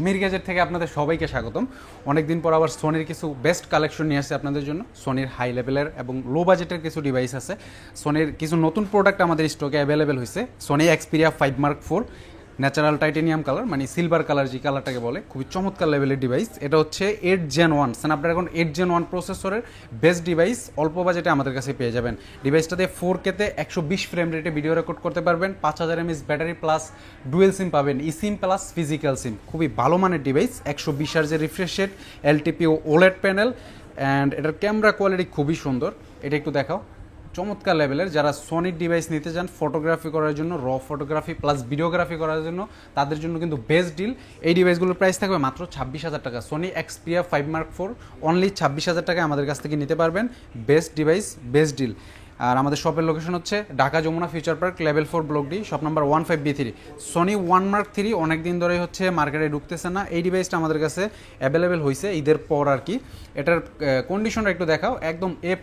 Mir gadget থেকে আপনাদের সবাইকে স্বাগতম। অনেকদিন পর আবার সোনির কিছু বেস্ট কালেকশন নিয়ে আসছে আপনাদের জন্য। সোনির হাই লেভেলের এবং লো বাজেটের কিছু ডিভাইস আছে। সোনির কিছু নতুন প্রোডাক্ট আমাদের স্টকে অ্যাভেলেবেল হয়েছে। Sony Xperia 5 Mark 4 natural titanium colour, মানে সিলভার কালার যে কালারটাকে বলে, খুবই চমৎকার লেভেলের ডিভাইস। এটা হচ্ছে 8 Gen 1 স্ন্যাপড্রাগন 8 Gen 1 প্রসেসরের বেস্ট ডিভাইস। অল্প বাজেটে আমাদের কাছে পেয়ে যাবেন। ডিভাইসটাতে 4K-তে 120 ফ্রেম রেটে ভিডিও রেকর্ড করতে পারবেন, 5000 mAh battery plus dual SIM পাবেন, e SIM plus physical SIM. খুবই ভালো মানের ডিভাইস। 120 হার্জের refresh rate, LTPO OLED panel, and এটার ক্যামেরা কোয়ালিটি খুবই সুন্দর। এটা একটু দেখাও, চমৎকার লেভেলের। যারা সোনির ডিভাইস নিতে চান ফটোগ্রাফি করার জন্য, র ফটোগ্রাফি প্লাস ভিডিওগ্রাফি করার জন্য, তাদের জন্য কিন্তু বেস্ট ডিল। এই ডিভাইসগুলোর প্রাইস থাকবে মাত্র 26,000 টাকা। সোনি এক্সপিরিয়া 5 Mark 4 অনলি 26,000 টাকায় আমাদের কাছ থেকে নিতে পারবেন। Best device, best deal. আর আমাদের শপের লোকেশন হচ্ছে Dhaka Jamuna future park, level 4 block D, shop number 15B3। Sony 1 Mark 3 অনেকদিন ধরেই হচ্ছে মার্কেটে ঢুকতেছে না। এই ডিভাইসটা আমাদের কাছে অ্যাভেলেবেল হয়েছে ঈদের পর আর কি। এটার কন্ডিশনটা একটু দেখাও, একদম A++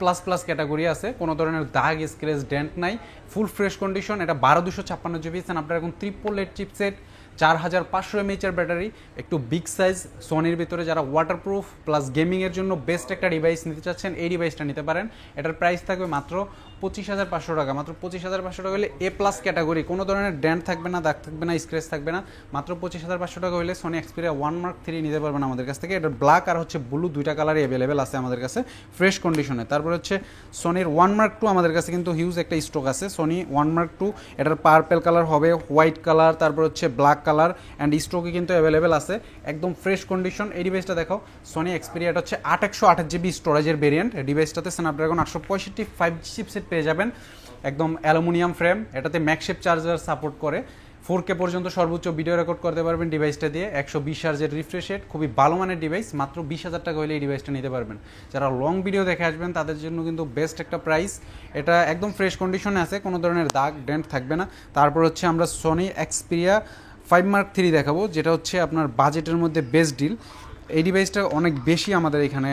ক্যাটাগরি আছে, কোনো ধরনের দাগ স্ক্র্যাচ ডেন্ট নাই, ফুল ফ্রেশ কন্ডিশন। এটা 12256 GB আপনার এখন 888 চিপসেট, 4500 mAh ব্যাটারি, একটু বিগ সাইজ সোনির ভিতরে। যারা ওয়াটারপ্রুফ প্লাস গেমিংয়ের জন্য বেস্ট একটা ডিভাইস নিতে চাচ্ছেন, এই ডিভাইসটা নিতে পারেন। এটার প্রাইস থাকবে মাত্র 25,500 টাকা। মাত্র 25,500 টাকা হলে A+ ক্যাটাগরি, কোনো ধরনের ড্যান্ট থাকবে না, দাগ থাকবে না, স্ক্র্যাচ থাকবে না। মাত্র 25,500 টাকা হলে সোনি এক্সপিরিয়া 1 Mark 3 নিতে পারবেন আমাদের কাছ থেকে। এটার ব্ল্যাক আর হচ্ছে ব্লু দুইটা কালারই অ্যাভেলেবেল আছে আমাদের কাছে ফ্রেশ কন্ডিশনে। তারপর হচ্ছে সোনির 1 Mark 2 আমাদের কাছে কিন্তু হিউজ একটা স্টক আছে। সোনি 1 Mark 2 এটার পার্পেল কালার হবে, হোয়াইট কালার, তারপর হচ্ছে ব্ল্যাক কালার, অ্যান্ড স্টকে কিন্তু অ্যাভেলেবেল আছে, একদম ফ্রেশ কন্ডিশন। এই ডিভাইসটা দেখো, সোনি এক্সপিরিয়া, এটা হচ্ছে 8 128 GB স্টোরেজের ভেরিয়েন্ট। ডিভাইসটাতে স্ন্যাপড্রাগন 865 5G চিপসেট পেয়ে যাবেন, একদম অ্যালুমিনিয়াম ফ্রেম। এটাতে ম্যাগসেফ চার্জার সাপোর্ট করে, 4K পর্যন্ত সর্বোচ্চ ভিডিও রেকর্ড করতে পারবেন ডিভাইসটা দিয়ে, 120 হার্জের রিফ্রেশ রেট। খুবই ভালো মানের ডিভাইস। মাত্র 20,000 টাকা হলে এই ডিভাইসটা নিতে পারবেন। যারা লং ভিডিও দেখে আসবেন তাদের জন্য কিন্তু বেস্ট একটা প্রাইস। এটা একদম ফ্রেশ কন্ডিশনে আছে, কোনো ধরনের দাগ ডেন্ট থাকবে না। তারপর হচ্ছে আমরা সোনি এক্সপিরিয়া 5 Mark 3 দেখাবো, যেটা হচ্ছে আপনার বাজেটের মধ্যে বেস্ট ডিল। এই ডিভাইসটা অনেক বেশি আমাদের এখানে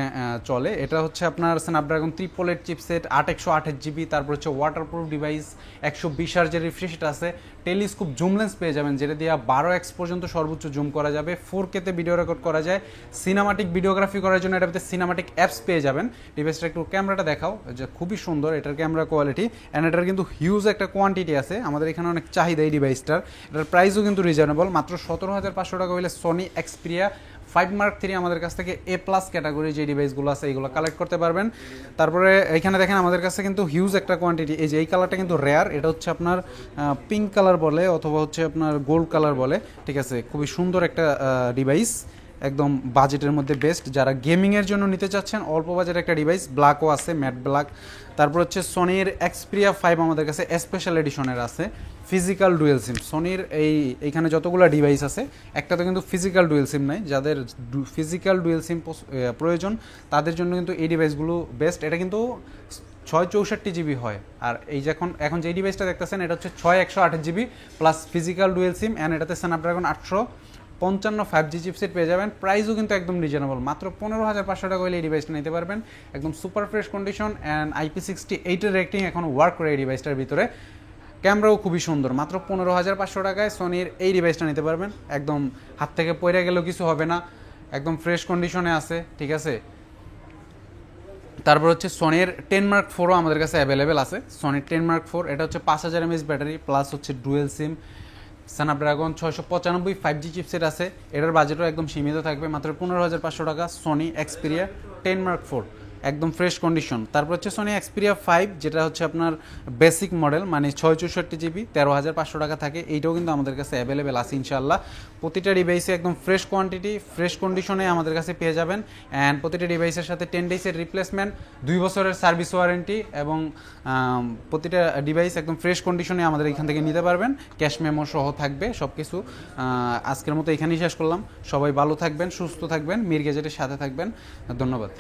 চলে। এটা হচ্ছে আপনার স্ন্যাপড্রাগন 888 চিপসেট, 8 128 GB, তারপর হচ্ছে ওয়াটারপ্রুফ ডিভাইস, 120 হার্জের রিফ্রেশ আছে, টেলিস্কোপ জুম লেন্স পেয়ে যাবেন, যেটা দিয়ে 12x পর্যন্ত সর্বোচ্চ জুম করা যাবে, 4K-তে ভিডিও রেকর্ড করা যায়, সিনেমাটিক ভিডিওগ্রাফি করার জন্য এটাতে সিনেমাটিক অ্যাপস পেয়ে যাবেন। ডিভাইসটা একটু ক্যামেরাটা দেখাও, যে খুবই সুন্দর এটার ক্যামেরা কোয়ালিটি, অ্যান্ড এটার কিন্তু হিউজ একটা কোয়ান্টিটি আছে। আমাদের এখানে অনেক চাহিদা এই ডিভাইসটার। এটার প্রাইসও কিন্তু রিজনেবল, মাত্র 17,500 টাকা হলে সোনি এক্সপিরিয়া 5 Mark 3 আমাদের কাছ থেকে A+ ক্যাটাগরি যে ডিভাইসগুলো আছে এইগুলো কালেক্ট করতে পারবেন। তারপরে এখানে দেখেন আমাদের কাছে কিন্তু হিউজ একটা কোয়ান্টিটি। এই যে এই কালারটা কিন্তু রেয়ার, এটা হচ্ছে আপনার পিঙ্ক কালার বলে অথবা হচ্ছে আপনার গোল্ড কালার বলে, ঠিক আছে। খুবই সুন্দর একটা ডিভাইস, একদম বাজেটের মধ্যে বেস্ট। যারা গেমিংয়ের জন্য নিতে চাচ্ছেন অল্প বাজেটের একটা ডিভাইস, ব্ল্যাকও আছে, ম্যাট ব্ল্যাক। তারপর হচ্ছে সোনির এক্সপিরিয়া 5 আমাদের কাছে স্পেশাল এডিশনের আছে, ফিজিক্যাল ডুয়েল সিম। সোনির এইখানে যতগুলো ডিভাইস আছে একটাতে কিন্তু ফিজিক্যাল ডুয়েল সিম নাই। যাদের ফিজিক্যাল ডুয়েল সিম প্রয়োজন তাদের জন্য কিন্তু এই ডিভাইসগুলো বেস্ট। এটা কিন্তু 664 GB হয়। আর এই এখন যে ডিভাইসটা দেখতেছেন এটা হচ্ছে 128 GB plus physical dual SIM, and এটাতে স্ন্যাপড্রাগন 855 5G চিপসেট পেয়ে যাবেন। প্রাইসও কিন্তু একদম রিজনেবল, মাত্র 15,500 টাকা হলে এই ডিভাইসটা নিতে পারবেন। একদম সুপার ফ্রেশ কন্ডিশন, অ্যান্ড IP68-এর রেটিং এখন ওয়ার্ক করে এই ডিভাইসটার ভিতরে। ক্যামেরাও খুবই সুন্দর। মাত্র 15,500 টাকায় সোনির এই ডিভাইসটা নিতে পারবেন। একদম হাত থেকে পড়ে গেলেও কিছু হবে না, একদম ফ্রেশ কন্ডিশনে আছে, ঠিক আছে। তারপর হচ্ছে সোনির 10 Mark 4ও আমাদের কাছে অ্যাভেলেবেল আছে। সোনির 10 Mark 4 এটা হচ্ছে 5000 mAh ব্যাটারি প্লাস হচ্ছে ডুয়েল সিম, স্ন্যাপড্রাগন 695 5G চিপসেট আছে। এটার বাজেটও একদম সীমিত থাকবে, মাত্র 15,500 টাকা। সোনি এক্সপিরিয়া 10 Mark 4 একদম ফ্রেশ কন্ডিশন। তারপর হচ্ছে সোনি এক্সপিরিয়া 5, যেটা হচ্ছে আপনার বেসিক মডেল, মানে 664 GB, 13,500 টাকা থাকে। এইটাও কিন্তু আমাদের কাছে অ্যাভেলেবেল আছে ইনশাআল্লাহ। প্রতিটা ডিভাইসে একদম ফ্রেশ কোয়ান্টিটি, ফ্রেশ কন্ডিশনে আমাদের কাছে পেয়ে যাবেন। অ্যান্ড প্রতিটা ডিভাইসের সাথে 10 ডেজের রিপ্লেসমেন্ট, 2 বছরের সার্ভিস ওয়ারেন্টি, এবং প্রতিটা ডিভাইস একদম ফ্রেশ কন্ডিশনে আমাদের এখান থেকে নিতে পারবেন। ক্যাশ মেমো সহ থাকবে সব কিছু। আজকের মতো এখানেই শেষ করলাম। সবাই ভালো থাকবেন, সুস্থ থাকবেন, মির গ্যাজেটের সাথে থাকবেন। ধন্যবাদ।